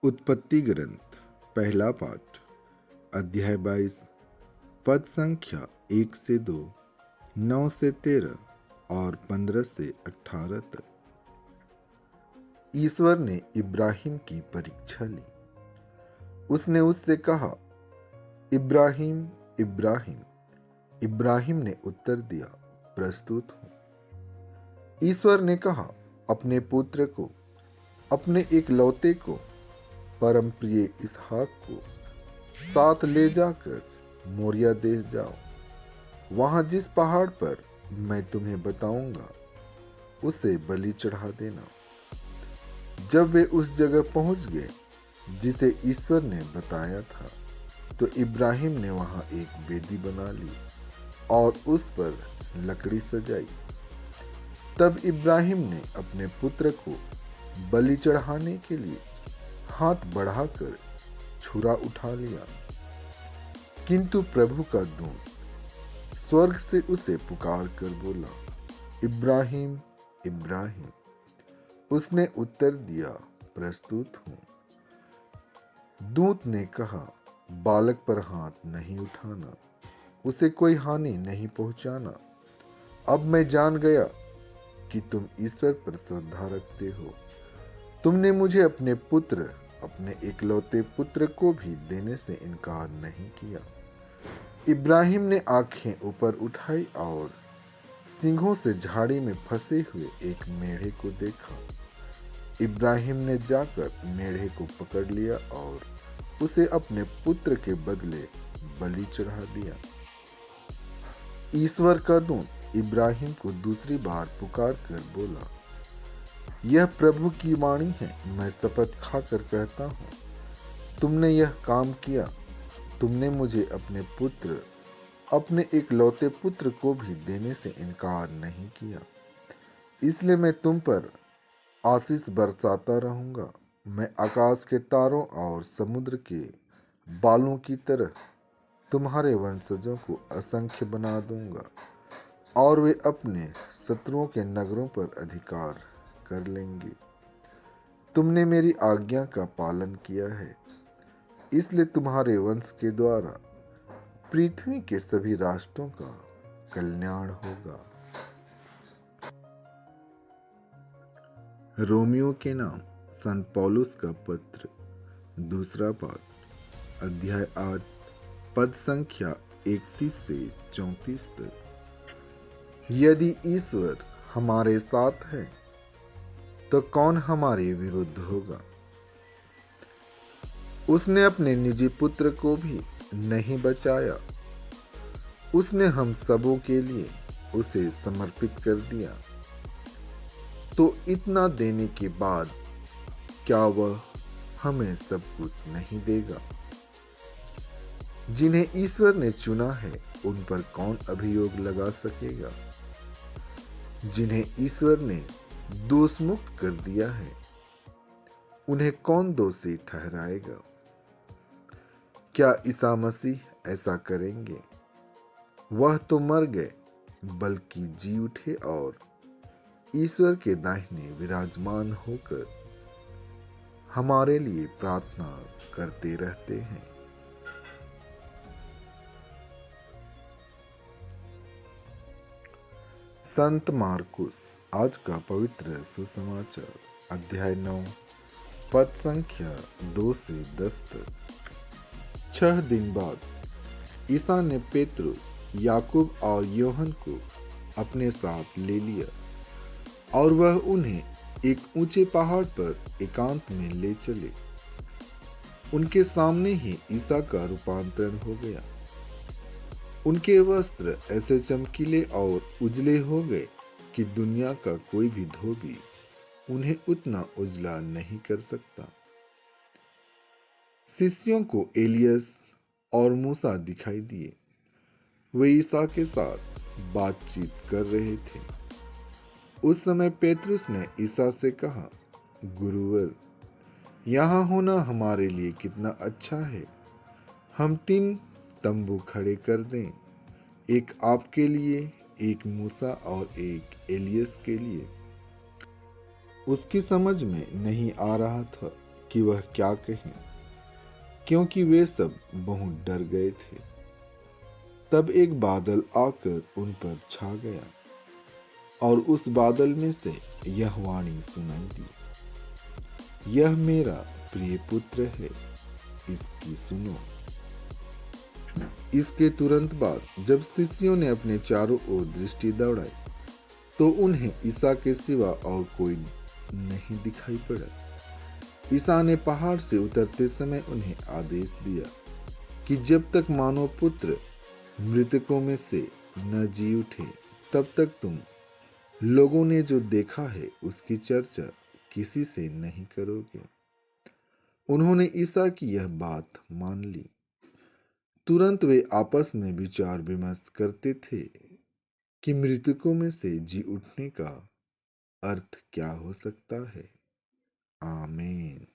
उत्पत्ति ग्रंथ पहला पाठ अध्याय 22 पद संख्या 1 से 2, 9 से 13 और 15 से 18 तक। ईश्वर ने इब्राहिम की परीक्षा ली। उसने उससे कहा, इब्राहिम इब्राहिम। इब्राहिम ने उत्तर दिया, प्रस्तुत हूं। ईश्वर ने कहा, अपने पुत्र को, अपने इकलौते को, परम प्रिय इसहाक को साथ ले जाकर मोरिया देश जाओ। वहां जिस पहाड़ पर मैं तुम्हें बताऊंगा उसे बलि चढ़ा देना। जब वे उस जगह पहुंच गए जिसे ईश्वर ने बताया था, तो इब्राहिम ने वहां एक वेदी बना ली और उस पर लकड़ी सजाई। तब इब्राहिम ने अपने पुत्र को बलि चढ़ाने के लिए हाथ बढ़ाकर छुरा उठा लिया, किंतु प्रभु का दूत स्वर्ग से उसे पुकार कर बोला, इब्राहिम इब्राहिम। उसने उत्तर दिया, प्रस्तुत हूं। दूत ने कहा, बालक पर हाथ नहीं उठाना, उसे कोई हानि नहीं पहुंचाना। अब मैं जान गया कि तुम ईश्वर पर श्रद्धा रखते हो। तुमने मुझे अपने पुत्र, अपने इकलौते पुत्र को भी देने से इनकार नहीं किया। इब्राहिम ने आंखें ऊपर उठाई और सिंहों से झाड़ी में फंसे हुए एक मेढ़े को देखा। इब्राहिम ने जाकर मेढ़े को पकड़ लिया और उसे अपने पुत्र के बदले बलि चढ़ा दिया। ईश्वर का दूत इब्राहिम को दूसरी बार पुकार कर बोला, यह प्रभु की वाणी है, मैं शपथ खाकर कहता हूं, तुमने यह काम किया। तुमने मुझे अपने पुत्र, अपने इकलौते पुत्र को भी देने से इनकार नहीं किया। इसलिए मैं तुम पर आशीष बरसाता रहूंगा। मैं आकाश के तारों और समुद्र के बालों की तरह तुम्हारे वंशजों को असंख्य बना दूंगा और वे अपने शत्रुओं के नगरों पर अधिकार कर लेंगे। तुमने मेरी आज्ञा का पालन किया है, इसलिए तुम्हारे वंश के द्वारा पृथ्वी के सभी राष्ट्रों का कल्याण होगा। रोमियो के नाम संत पौलुस का पत्र, दूसरा पाठ अध्याय 8 पद संख्या 31 से 34 तक। यदि ईश्वर हमारे साथ है तो कौन हमारे विरुद्ध होगा। उसने अपने निजी पुत्र को भी नहीं बचाया, उसने हम सबों के लिए उसे समर्पित कर दिया, तो इतना देने के बाद क्या वह हमें सब कुछ नहीं देगा। जिन्हें ईश्वर ने चुना है उन पर कौन अभियोग लगा सकेगा। जिन्हें ईश्वर ने दोष मुक्त कर दिया है उन्हें कौन दोषी ठहराएगा। क्या ईसा मसीह ऐसा करेंगे। वह तो मर गए, बल्कि जी उठे और ईश्वर के दाहिने विराजमान होकर हमारे लिए प्रार्थना करते रहते हैं। संत मार्कुस आज का पवित्र सुसमाचार अध्याय 9 पद संख्या 2 से 10 तक। 6 दिन बाद ईसा ने पेतरुस, याकूब और योहन को अपने साथ ले लिया और वह उन्हें एक ऊंचे पहाड़ पर एकांत में ले चले। उनके सामने ही ईसा का रूपांतरण हो गया। उनके वस्त्र ऐसे चमकीले और उजले हो गए कि दुनिया का कोई भी धोबी उन्हें उतना उजला नहीं कर सकता। शिष्यों को एलियस और मूसा दिखाई दिए। वे ईसा के साथ बातचीत कर रहे थे। उस समय पेतरुस ने ईसा से कहा, गुरुवर, यहाँ होना हमारे लिए कितना अच्छा है। हम 3 तंबू खड़े कर दें, एक आपके लिए, एक मूसा और एक एलियस के लिए। उसकी समझ में नहीं आ रहा था कि वह क्या कहें, क्योंकि वे सब बहुत डर गए थे। तब एक बादल आकर उन पर छा गया और उस बादल में से यह वाणी सुनाई दी, यह मेरा प्रिय पुत्र है, इसकी सुनो। इसके तुरंत बाद जब शिष्यों ने अपने चारों ओर दृष्टि दौड़ाई तो उन्हें ईसा के सिवा और कोई नहीं दिखाई पड़ा। ईसा ने पहाड़ से उतरते समय उन्हें आदेश दिया कि जब तक मानव पुत्र मृतकों में से न जी उठे तब तक तुम लोगों ने जो देखा है उसकी चर्चा किसी से नहीं करोगे। उन्होंने ईसा की यह बात मान ली। तुरंत वे आपस में विचार विमर्श करते थे कि मृतकों में से जी उठने का अर्थ क्या हो सकता है। आमीन।